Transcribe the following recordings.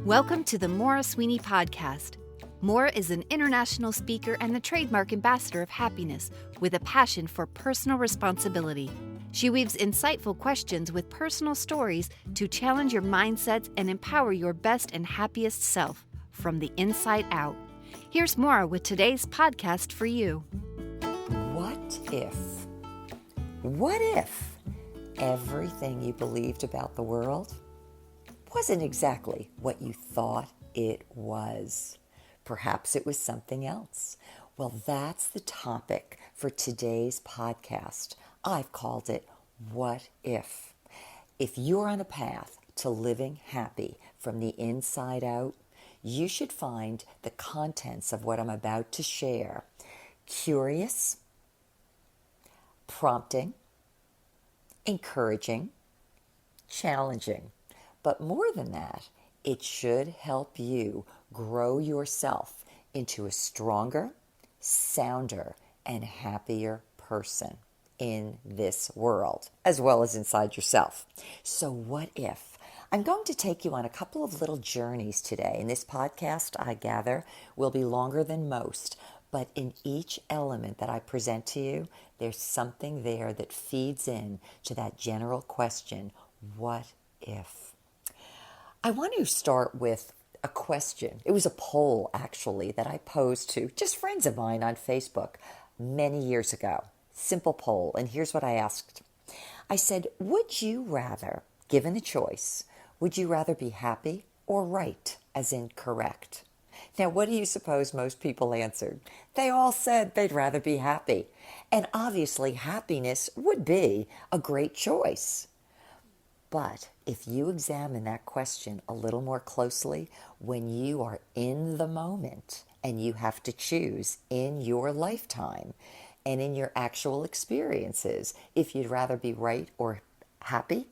Welcome to the Maura Sweeney Podcast. Maura is an international speaker and the trademark ambassador of happiness with a passion for personal responsibility. She weaves insightful questions with personal stories to challenge your mindsets and empower your best and happiest self from the inside out. Here's Maura with today's podcast for you. What if everything you believed about the world wasn't exactly what you thought it was? Perhaps it was something else. Well, that's the topic for today's podcast. I've called it, What If? If you're on a path to living happy from the inside out, you should find the contents of what I'm about to share curious, prompting, encouraging, challenging. But more than that, it should help you grow yourself into a stronger, sounder, and happier person in this world, as well as inside yourself. So what if? I'm going to take you on a couple of little journeys today. And this podcast, I gather, will be longer than most. But in each element that I present to you, there's something there that feeds in to that general question, what if? I want to start with a question. It was a poll, actually, that I posed to just friends of mine on Facebook many years ago. Simple poll, and here's what I asked. I said, would you rather, given the choice, would you rather be happy or right, as in correct? Now, what do you suppose most people answered? They all said they'd rather be happy. And obviously, happiness would be a great choice. But if you examine that question a little more closely, when you are in the moment and you have to choose in your lifetime and in your actual experiences, if you'd rather be right or happy,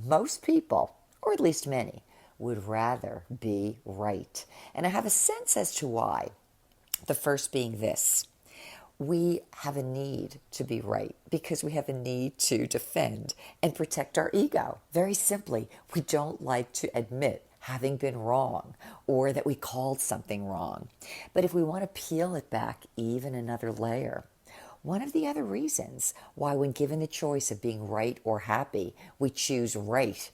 most people, or at least many, would rather be right. And I have a sense as to why. The first being this. We have a need to be right because we have a need to defend and protect our ego. Very simply, we don't like to admit having been wrong or that we called something wrong. But if we want to peel it back even another layer, one of the other reasons why when given the choice of being right or happy, we choose right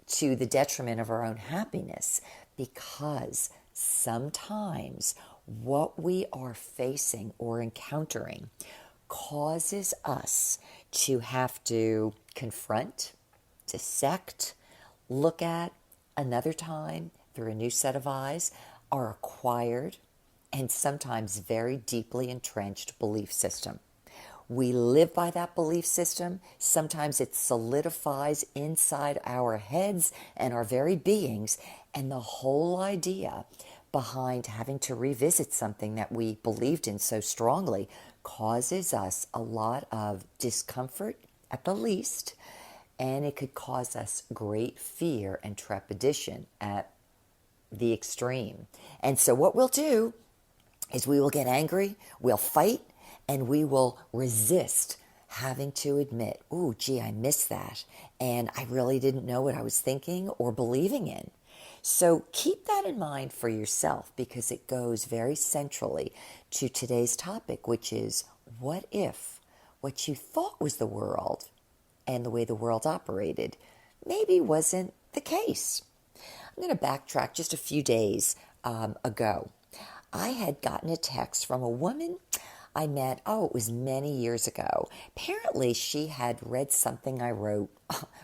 to the detriment of our own happiness, because sometimes what we are facing or encountering causes us to have to confront, dissect, look at another time through a new set of eyes, our acquired and sometimes very deeply entrenched belief system. We live by that belief system. Sometimes it solidifies inside our heads and our very beings, and the whole idea behind having to revisit something that we believed in so strongly causes us a lot of discomfort at the least, and it could cause us great fear and trepidation at the extreme. And so what we'll do is we will get angry, we'll fight, and we will resist having to admit, oh, gee, I missed that, and I really didn't know what I was thinking or believing in. So keep that in mind for yourself, because it goes very centrally to today's topic, which is, what if what you thought was the world and the way the world operated maybe wasn't the case? I'm going to backtrack just a few days ago. I had gotten a text from a woman I met, it was many years ago. Apparently, she had read something I wrote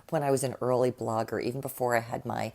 when I was an early blogger, even before I had my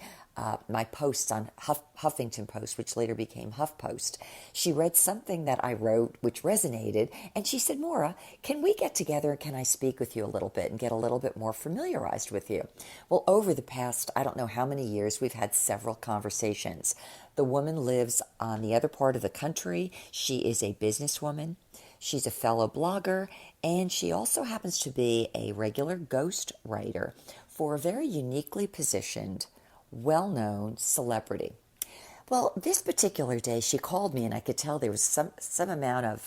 posts on Huffington Post, which later became HuffPost. She read something that I wrote, which resonated, and she said, Maura, can we get together and can I speak with you a little bit and get a little bit more familiarized with you? Well, over the past, I don't know how many years, we've had several conversations. The woman lives on the other part of the country. She is a businesswoman. She's a fellow blogger, and she also happens to be a regular ghost writer for a very uniquely positioned, well-known celebrity. Well, this particular day she called me, and I could tell there was some amount of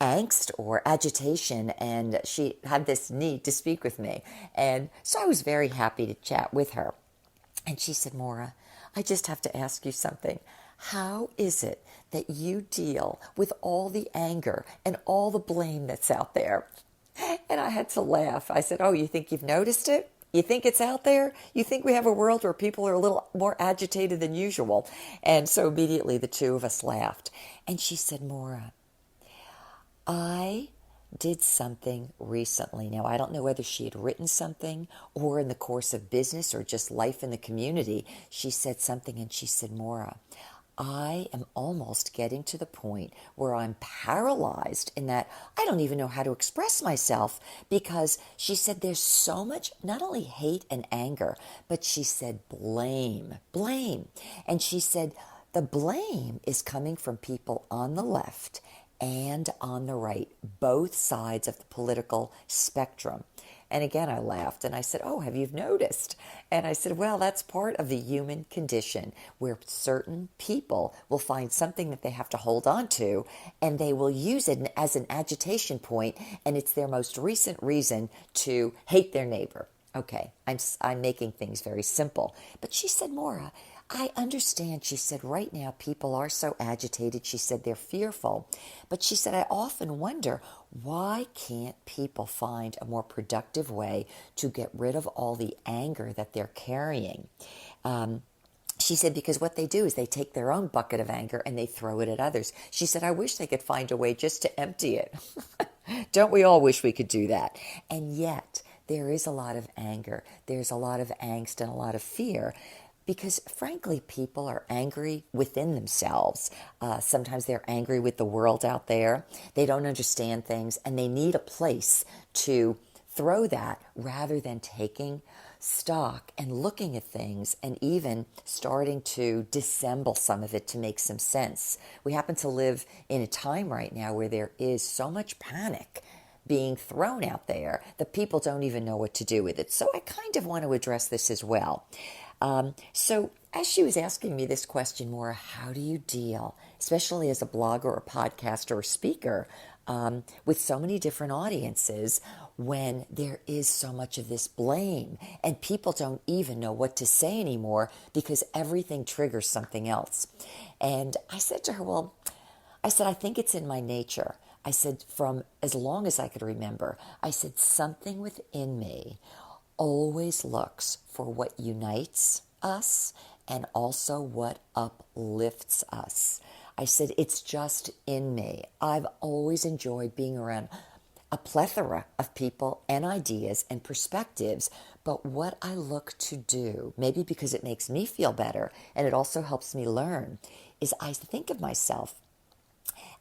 angst or agitation, and she had this need to speak with me. And so I was very happy to chat with her. And she said, Maura, I just have to ask you something. How is it that you deal with all the anger and all the blame that's out there? And I had to laugh. I said, oh, you think you've noticed it? You think it's out there? You think we have a world where people are a little more agitated than usual? And so immediately the two of us laughed. And she said, Maura, I did something recently. Now, I don't know whether she had written something or in the course of business or just life in the community. She said something and she said, Maura, I am almost getting to the point where I'm paralyzed in that I don't even know how to express myself because she said there's so much, not only hate and anger, but she said blame. And she said the blame is coming from people on the left and on the right, both sides of the political spectrum. And again, I laughed and I said, oh, have you noticed? And I said, well, that's part of the human condition where certain people will find something that they have to hold on to and they will use it as an agitation point, and it's their most recent reason to hate their neighbor. Okay, I'm making things very simple. But she said, Maura, I understand. She said, right now people are so agitated. She said they're fearful. But she said, I often wonder, why can't people find a more productive way to get rid of all the anger that they're carrying? She said, because what they do is they take their own bucket of anger and they throw it at others. She said, I wish they could find a way just to empty it. Don't we all wish we could do that? And yet, there is a lot of anger. There's a lot of angst and a lot of fear. Because frankly, people are angry within themselves. Sometimes they're angry with the world out there. They don't understand things and they need a place to throw that rather than taking stock and looking at things and even starting to dissemble some of it to make some sense. We happen to live in a time right now where there is so much panic being thrown out there that people don't even know what to do with it. So I kind of want to address this as well. So as she was asking me this question, Maura, how do you deal, especially as a blogger or a podcaster or speaker, with so many different audiences when there is so much of this blame and people don't even know what to say anymore because everything triggers something else? And I said to her, well, I said, I think it's in my nature. I said, from as long as I could remember, I said, something within me always looks for what unites us and also what uplifts us. I said, it's just in me. I've always enjoyed being around a plethora of people and ideas and perspectives, but what I look to do, maybe because it makes me feel better and it also helps me learn, is I think of myself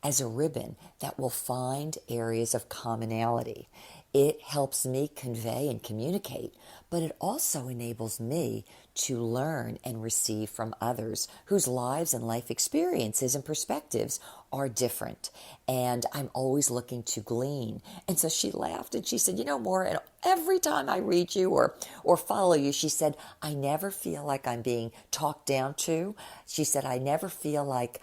as a ribbon that will find areas of commonality. It helps me convey and communicate, but it also enables me to learn and receive from others whose lives and life experiences and perspectives are different. And I'm always looking to glean. And so she laughed and she said, you know, Maura, every time I read you or follow you, she said, I never feel like I'm being talked down to. She said, I never feel like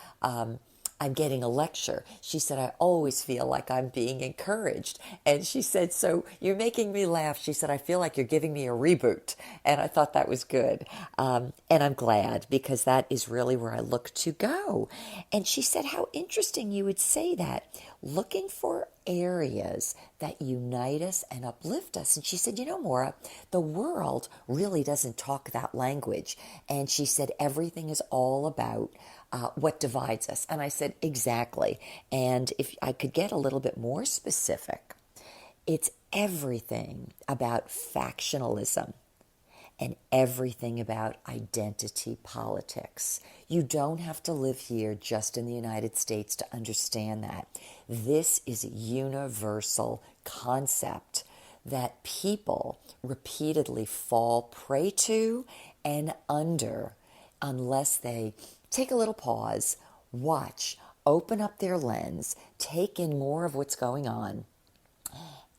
I'm getting a lecture. She said, I always feel like I'm being encouraged. And she said, so you're making me laugh. She said, I feel like you're giving me a reboot. And I thought that was good. And I'm glad because that is really where I look to go. And she said, how interesting you would say that. Looking for areas that unite us and uplift us. And she said, you know, Maura, the world really doesn't talk that language. And she said, everything is all about what divides us. And I said, exactly. And if I could get a little bit more specific, it's everything about factionalism and everything about identity politics. You don't have to live here just in the United States to understand that. This is a universal concept that people repeatedly fall prey to and under unless they take a little pause, watch, open up their lens, take in more of what's going on,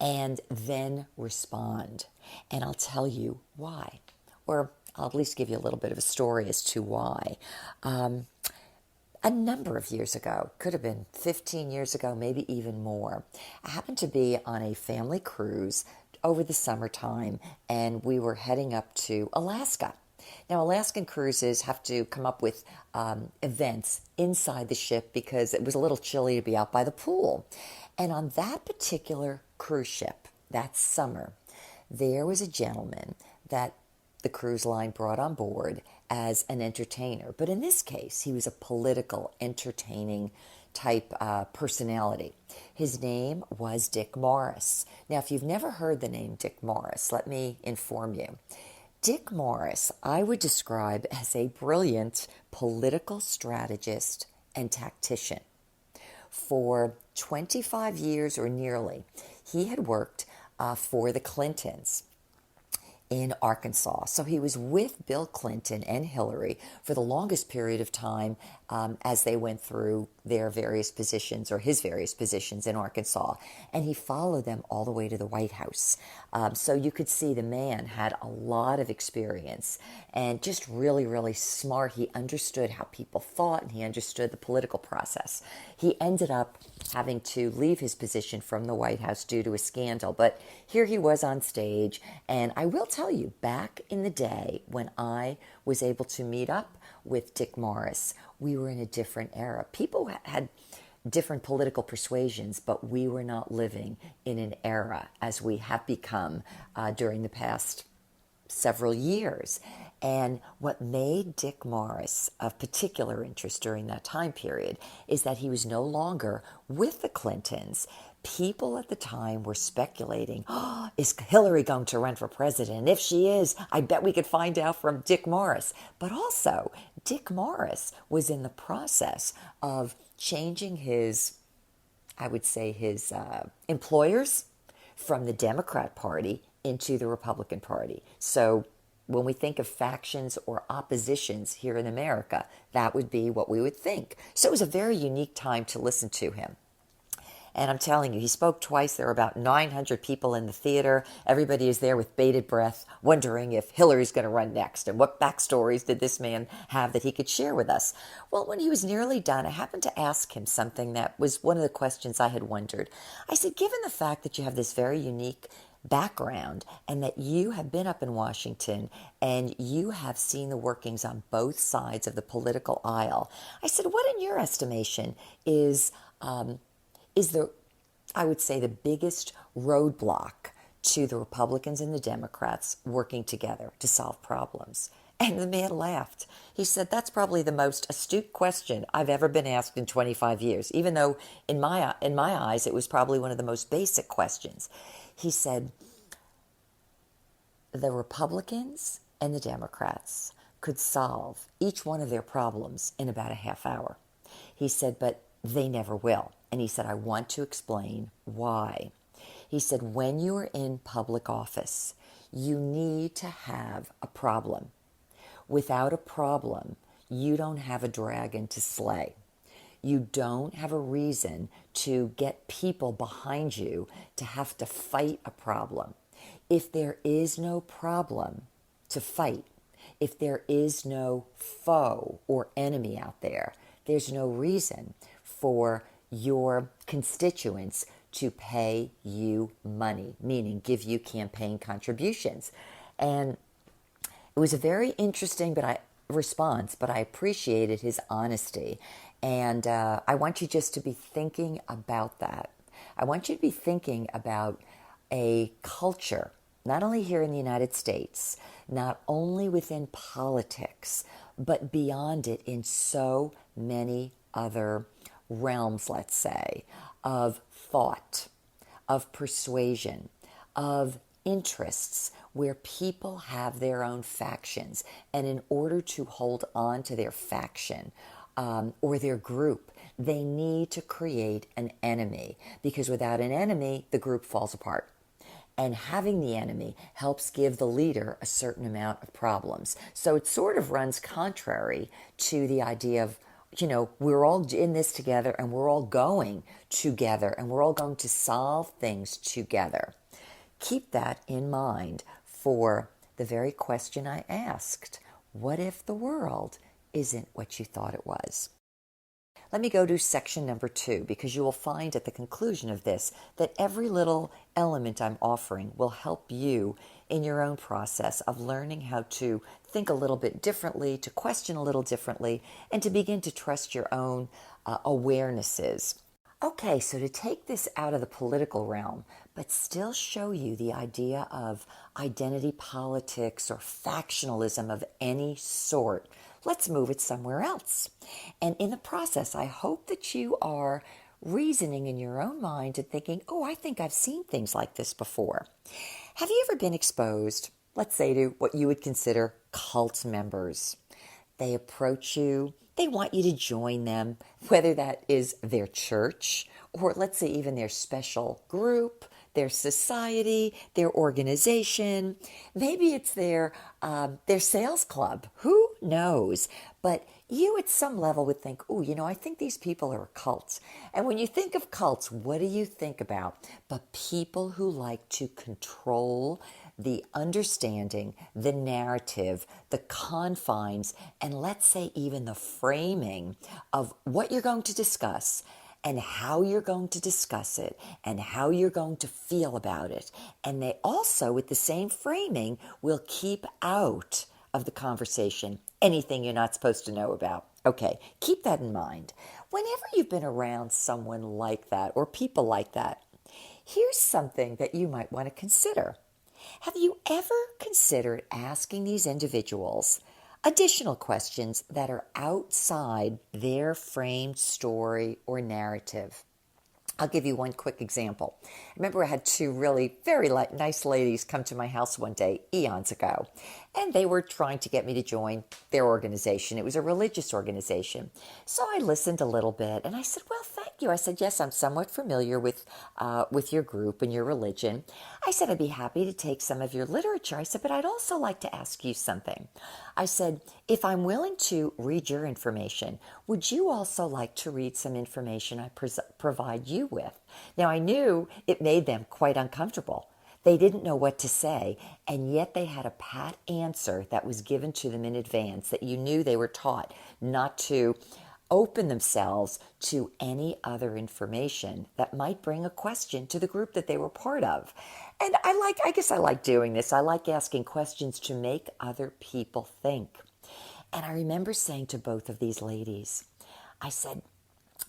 and then respond. And I'll tell you why. Or I'll at least give you a little bit of a story as to why. A number of years ago, could have been 15 years ago, maybe even more, I happened to be on a family cruise over the summertime, and we were heading up to Alaska. Now, Alaskan cruises have to come up with events inside the ship because it was a little chilly to be out by the pool. And on that particular cruise ship, that summer, there was a gentleman that the cruise line brought on board as an entertainer. But in this case, he was a political, entertaining type personality. His name was Dick Morris. Now, if you've never heard the name Dick Morris, let me inform you. Dick Morris, I would describe as a brilliant political strategist and tactician. For 25 years or nearly, he had worked for the Clintons in Arkansas. So he was with Bill Clinton and Hillary for the longest period of time as they went through their various positions or his various positions in Arkansas. And he followed them all the way to the White House. So you could see the man had a lot of experience and just really, really smart. He understood how people thought and he understood the political process. He ended up having to leave his position from the White House due to a scandal. But here he was on stage. And I will tell you, back in the day when I was able to meet up with Dick Morris, we were in a different era. People had different political persuasions, but we were not living in an era as we have become during the past several years. And what made Dick Morris of particular interest during that time period is that he was no longer with the Clintons. People at the time were speculating, is Hillary going to run for president? If she is, I bet we could find out from Dick Morris. But also, Dick Morris was in the process of changing his, I would say, his employers from the Democrat Party into the Republican Party. So when we think of factions or oppositions here in America, that would be what we would think. So it was a very unique time to listen to him. And I'm telling you, he spoke twice. There were about 900 people in the theater. Everybody is there with bated breath, wondering if Hillary's going to run next. And what backstories did this man have that he could share with us? Well, when he was nearly done, I happened to ask him something that was one of the questions I had wondered. I said, given the fact that you have this very unique background and that you have been up in Washington and you have seen the workings on both sides of the political aisle, I said, what in your estimation is the, I would say, the biggest roadblock to the Republicans and the Democrats working together to solve problems? And the man laughed. He said, that's probably the most astute question I've ever been asked in 25 years, even though in my eyes it was probably one of the most basic questions. He said, the Republicans and the Democrats could solve each one of their problems in about a half hour. He said, but they never will. And he said, I want to explain why. He said, when you are in public office, you need to have a problem. Without a problem, you don't have a dragon to slay. You don't have a reason to get people behind you to have to fight a problem. If there is no problem to fight, if there is no foe or enemy out there, there's no reason for your constituents to pay you money, meaning give you campaign contributions. And it was a very interesting response, but I appreciated his honesty. And I want you just to be thinking about that. I want you to be thinking about a culture, not only here in the United States, not only within politics, but beyond it in so many other realms, let's say, of thought, of persuasion, of interests, where people have their own factions. And in order to hold on to their faction or their group, they need to create an enemy, because without an enemy, the group falls apart. And having the enemy helps give the leader a certain amount of problems. So it sort of runs contrary to the idea of, we're all in this together and we're all going together and we're all going to solve things together. Keep that in mind for the very question I asked. What if the world isn't what you thought it was? Let me go to section number 2, because you will find at the conclusion of this that every little element I'm offering will help you in your own process of learning how to think a little bit differently, to question a little differently, and to begin to trust your own awarenesses. Okay, so to take this out of the political realm, but still show you the idea of identity politics or factionalism of any sort, let's move it somewhere else. And in the process, I hope that you are reasoning in your own mind and thinking, oh, I think I've seen things like this before. Have you ever been exposed, let's say, to what you would consider cult members? They approach you, they want you to join them, whether that is their church or let's say even their special group, their society, their organization. Maybe it's their sales club. Who knows? But you at some level would think, oh, I think these people are cults. And when you think of cults, what do you think about? But people who like to control the understanding, the narrative, the confines, and let's say even the framing of what you're going to discuss and how you're going to discuss it and how you're going to feel about it. And they also, with the same framing, will keep out of the conversation anything you're not supposed to know about. Okay, keep that in mind. Whenever you've been around someone like that or people like that, here's something that you might want to consider. Have you ever considered asking these individuals additional questions that are outside their framed story or narrative? I'll give you one quick example. I remember I had two really very nice ladies come to my house one day, eons ago, and they were trying to get me to join their organization. It was a religious organization. So I listened a little bit, and I said, well, thank you. I said, yes, I'm somewhat familiar with your group and your religion. I said, I'd be happy to take some of your literature. I said, but I'd also like to ask you something. I said, if I'm willing to read your information, would you also like to read some information I provide you with? Now, I knew it made them quite uncomfortable. They didn't know what to say, and yet they had a pat answer that was given to them in advance that you knew they were taught not to open themselves to any other information that might bring a question to the group that they were part of. And I guess I like doing this. I like asking questions to make other people think. And I remember saying to both of these ladies, I said,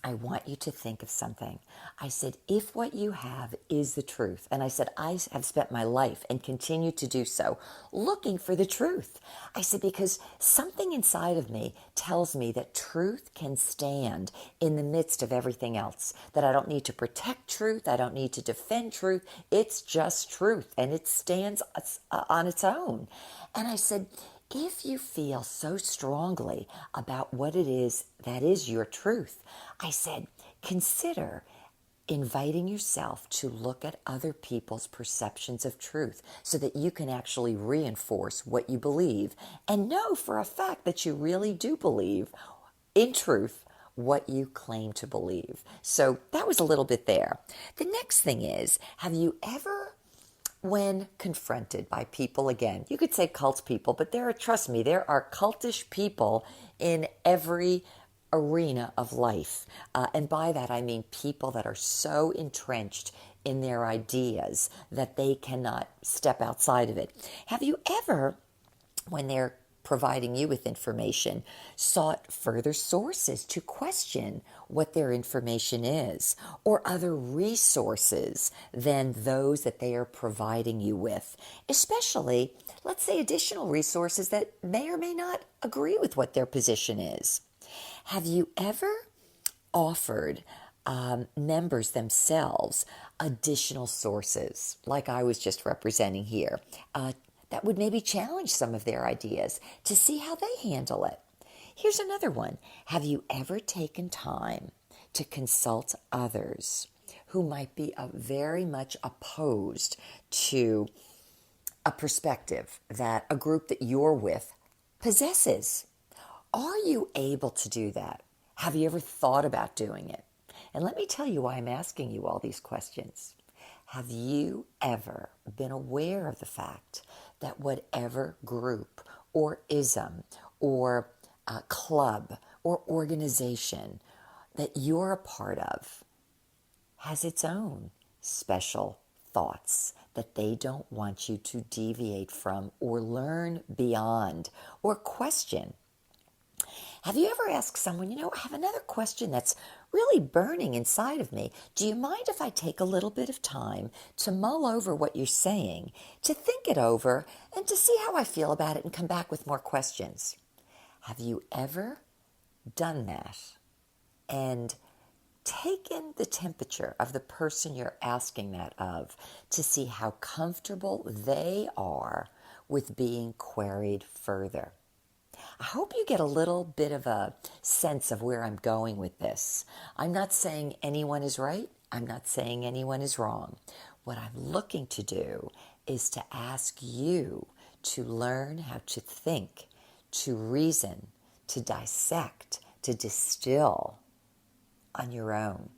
I want you to think of something. I said, if what you have is the truth, and I said, I have spent my life and continue to do so looking for the truth. I said, because something inside of me tells me that truth can stand in the midst of everything else, that I don't need to protect truth. I don't need to defend truth. It's just truth, and it stands on its own. And I said, if you feel so strongly about what it is that is your truth, I said, consider inviting yourself to look at other people's perceptions of truth so that you can actually reinforce what you believe and know for a fact that you really do believe in truth what you claim to believe. So that was a little bit there. The next thing is, have you ever, when confronted by people, again, you could say cult people, but trust me, there are cultish people in every arena of life. And by that, I mean people that are so entrenched in their ideas that they cannot step outside of it. Have you ever, when they're providing you with information, sought further sources to question what their information is, or other resources than those that they are providing you with? Especially, let's say, additional resources that may or may not agree with what their position is. Have you ever offered members themselves additional sources, like I was just representing here, that would maybe challenge some of their ideas to see how they handle it? Here's another one. Have you ever taken time to consult others who might be very much opposed to a perspective that a group that you're with possesses? Are you able to do that? Have you ever thought about doing it? And let me tell you why I'm asking you all these questions. Have you ever been aware of the fact that whatever group or ism or club or organization that you're a part of has its own special thoughts that they don't want you to deviate from or learn beyond or question. Have you ever asked someone, I have another question that's really burning inside of me. Do you mind if I take a little bit of time to mull over what you're saying, to think it over, and to see how I feel about it and come back with more questions? Have you ever done that and taken the temperature of the person you're asking that of to see how comfortable they are with being queried further? I hope you get a little bit of a sense of where I'm going with this. I'm not saying anyone is right. I'm not saying anyone is wrong. What I'm looking to do is to ask you to learn how to think, to reason, to dissect, to distill on your own,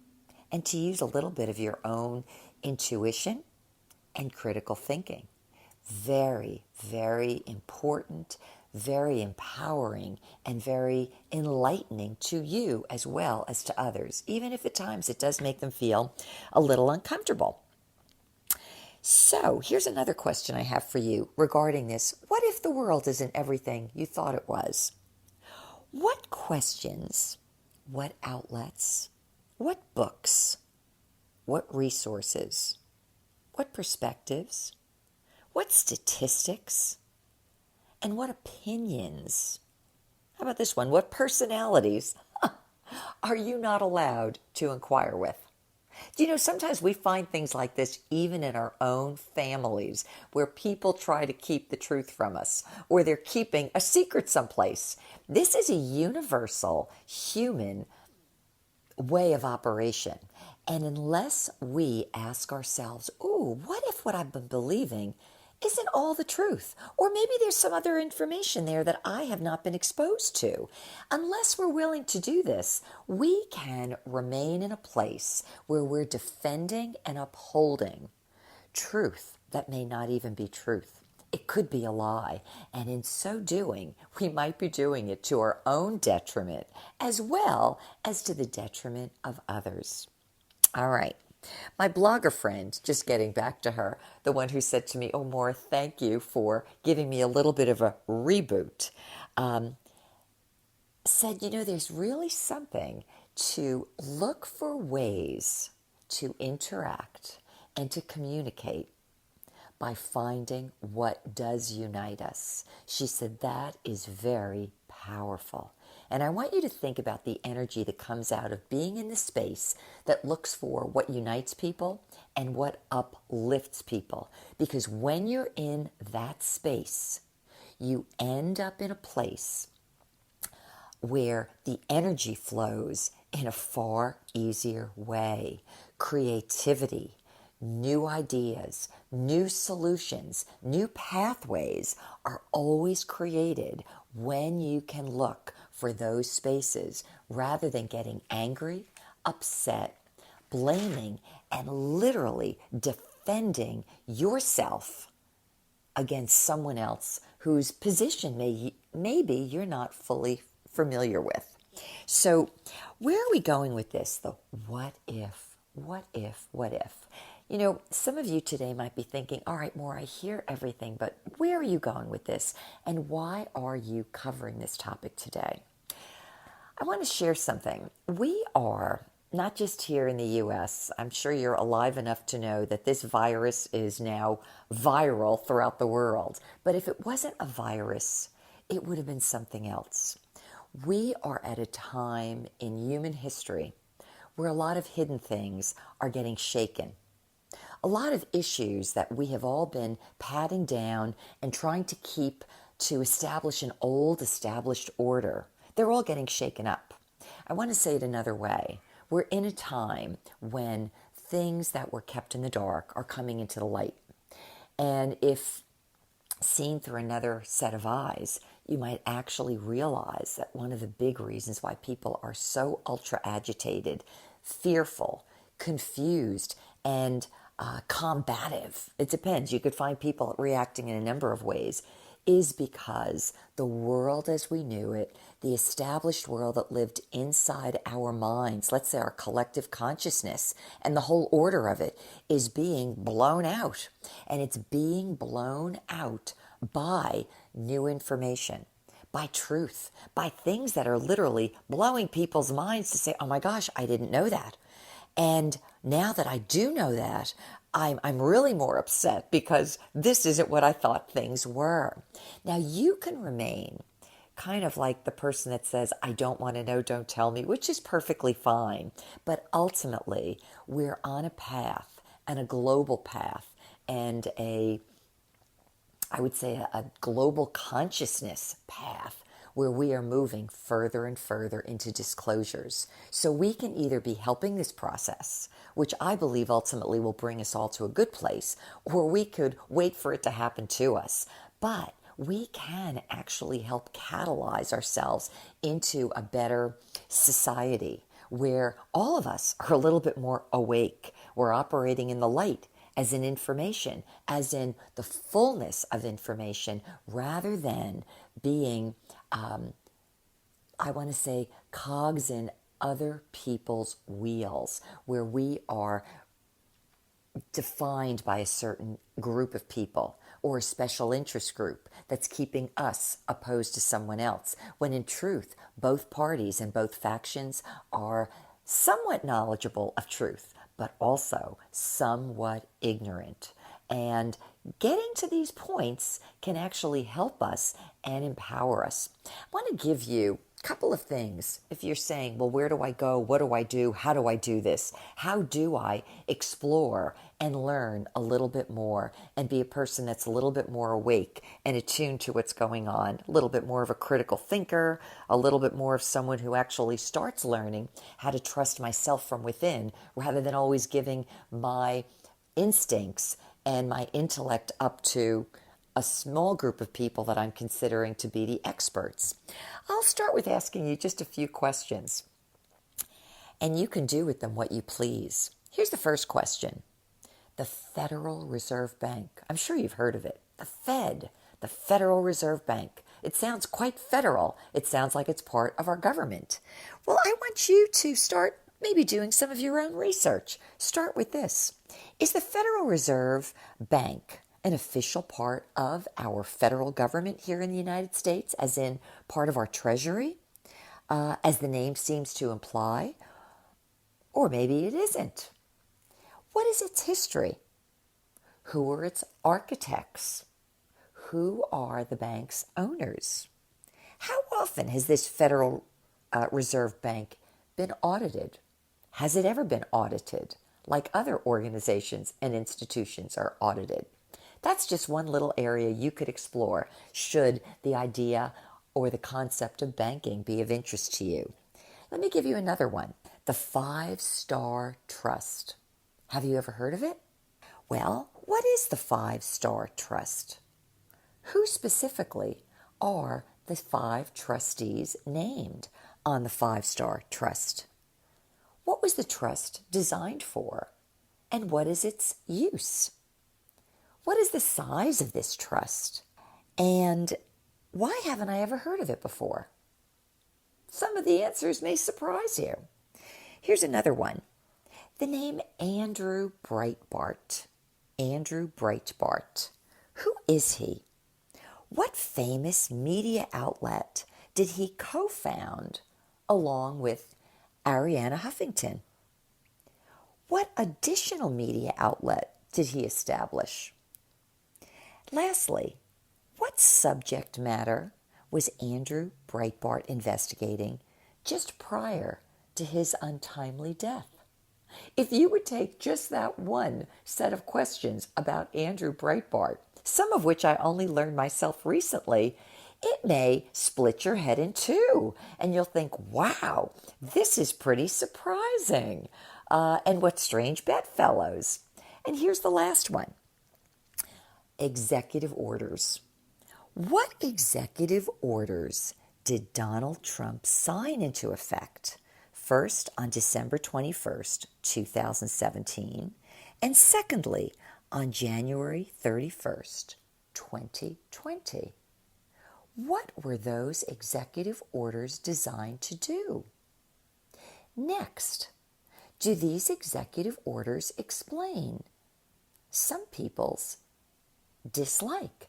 and to use a little bit of your own intuition and critical thinking. Very, very important, very empowering, and very enlightening to you as well as to others, even if at times it does make them feel a little uncomfortable. So here's another question I have for you regarding this. What if the world isn't everything you thought it was? What questions, what outlets, what books, what resources, what perspectives, what statistics, and what opinions? How about this one? What personalities are you not allowed to inquire with? Do you know, sometimes we find things like this even in our own families, where people try to keep the truth from us, or they're keeping a secret someplace. This is a universal human way of operation. And unless we ask ourselves, what if what I've been believing isn't all the truth? Or maybe there's some other information there that I have not been exposed to. Unless we're willing to do this, we can remain in a place where we're defending and upholding truth that may not even be truth. It could be a lie. And in so doing, we might be doing it to our own detriment, as well as to the detriment of others. All right. My blogger friend, just getting back to her, the one who said to me, Maura, thank you for giving me a little bit of a reboot, said, there's really something to look for ways to interact and to communicate by finding what does unite us. She said that is very powerful. And I want you to think about the energy that comes out of being in the space that looks for what unites people and what uplifts people. Because when you're in that space, you end up in a place where the energy flows in a far easier way. Creativity, new ideas, new solutions, new pathways are always created when you can look for those spaces rather than getting angry, upset, blaming, and literally defending yourself against someone else whose position maybe you're not fully familiar with. So where are we going with this, though? What if? What if? What if? Some of you today might be thinking, all right, Maura, I hear everything, but where are you going with this? And why are you covering this topic today? I want to share something. We are, not just here in the U.S., I'm sure you're alive enough to know that this virus is now viral throughout the world. But if it wasn't a virus, it would have been something else. We are at a time in human history where a lot of hidden things are getting shaken. A lot of issues that we have all been patting down and trying to keep to establish an old established order, they're all getting shaken up. I want to say it another way. We're in a time when things that were kept in the dark are coming into the light. And if seen through another set of eyes, you might actually realize that one of the big reasons why people are so ultra agitated, fearful, confused, and combative, it depends. You could find people reacting in a number of ways, is because the world as we knew it, the established world that lived inside our minds, let's say our collective consciousness, and the whole order of it is being blown out. And it's being blown out by new information, by truth, by things that are literally blowing people's minds to say, oh my gosh, I didn't know that. And now that I do know that, I'm really more upset because this isn't what I thought things were. Now you can remain kind of like the person that says, I don't want to know, don't tell me, which is perfectly fine. But ultimately, we're on a path, and a global path, and I would say a global consciousness path where we are moving further and further into disclosures. So we can either be helping this process, which I believe ultimately will bring us all to a good place, or we could wait for it to happen to us. But we can actually help catalyze ourselves into a better society where all of us are a little bit more awake. We're operating in the light, as in information, as in the fullness of information, rather than being, I want to say, cogs in other people's wheels, where we are defined by a certain group of people or a special interest group that's keeping us opposed to someone else, when in truth, both parties and both factions are somewhat knowledgeable of truth, but also somewhat ignorant. And getting to these points can actually help us and empower us. I want to give you a couple of things. If you're saying, well, where do I go? What do I do? How do I do this? How do I explore and learn a little bit more and be a person that's a little bit more awake and attuned to what's going on, a little bit more of a critical thinker, a little bit more of someone who actually starts learning how to trust myself from within rather than always giving my instincts and my intellect up to a small group of people that I'm considering to be the experts. I'll start with asking you just a few questions, and you can do with them what you please. Here's the first question. The Federal Reserve Bank. I'm sure you've heard of it. The Fed, the Federal Reserve Bank. It sounds quite federal. It sounds like it's part of our government. Well, I want you to start maybe doing some of your own research. Start with this. Is the Federal Reserve Bank an official part of our federal government here in the United States, as in part of our treasury, as the name seems to imply? Or maybe it isn't. What is its history? Who are its architects? Who are the bank's owners? How often has this Federal Reserve Bank been audited? Has it ever been audited like other organizations and institutions are audited? That's just one little area you could explore should the idea or the concept of banking be of interest to you. Let me give you another one. The 5-Star Trust. Have you ever heard of it? Well, what is the 5-Star Trust? Who specifically are the 5 trustees named on the 5-Star Trust? What was the trust designed for? And what is its use? What is the size of this trust? And why haven't I ever heard of it before? Some of the answers may surprise you. Here's another one. The name Andrew Breitbart. Andrew Breitbart. Who is he? What famous media outlet did he co-found along with Arianna Huffington? What additional media outlet did he establish? Lastly, what subject matter was Andrew Breitbart investigating just prior to his untimely death? If you would take just that one set of questions about Andrew Breitbart, some of which I only learned myself recently, it may split your head in two, and you'll think, wow, this is pretty surprising. And what strange bedfellows. And here's the last one. Executive orders. What executive orders did Donald Trump sign into effect? First, on December 21st, 2017, and secondly, on January 31st, 2020. What were those executive orders designed to do? Next, do these executive orders explain some people's dislike,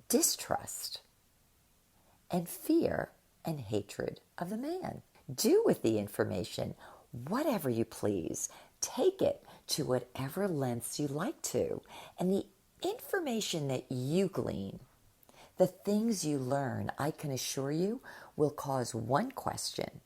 distrust, and fear and hatred of the man? Do with the information whatever you please. Take it to whatever lengths you like to. And the information that you glean, the things you learn, I can assure you, will cause one question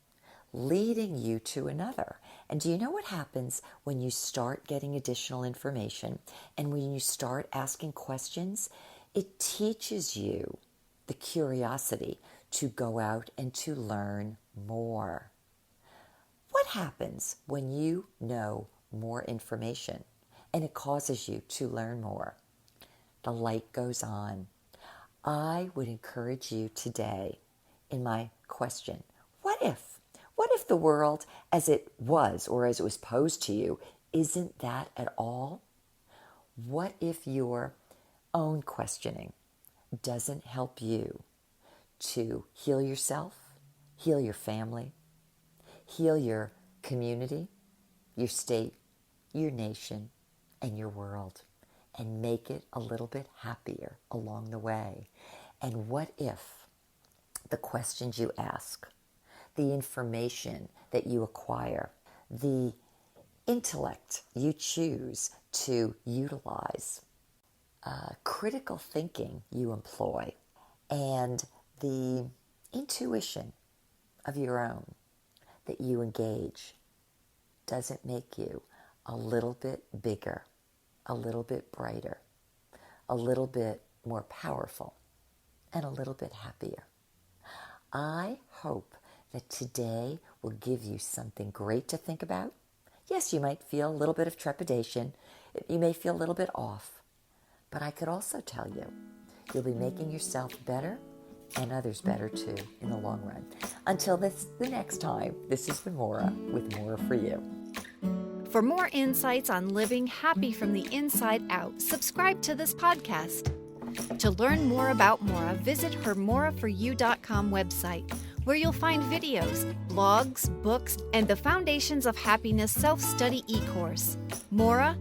leading you to another. And do you know what happens when you start getting additional information and when you start asking questions? It teaches you the curiosity to go out and to learn more. What happens when you know more information and it causes you to learn more? The light goes on. I would encourage you today in my question, what if? What if the world as it was or as it was posed to you isn't that at all? What if your own questioning doesn't help you to heal yourself, heal your family, heal your community, your state, your nation, and your world, and make it a little bit happier along the way? And what if the questions you ask, the information that you acquire, the intellect you choose to utilize, critical thinking you employ, and the intuition of your own that you engage doesn't make you a little bit bigger, a little bit brighter, a little bit more powerful, and a little bit happier? I hope that today will give you something great to think about. Yes, you might feel a little bit of trepidation. You may feel a little bit off. But I could also tell you, you'll be making yourself better and others better too in the long run. Until the next time, this has been Maura with Maura for You. For more insights on living happy from the inside out, subscribe to this podcast. To learn more about Maura, visit her MauraForYou.com website, where you'll find videos, blogs, books, and the Foundations of Happiness self-study e-course. Maura,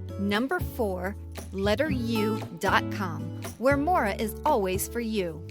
4, letter U.com, where Maura is always for you.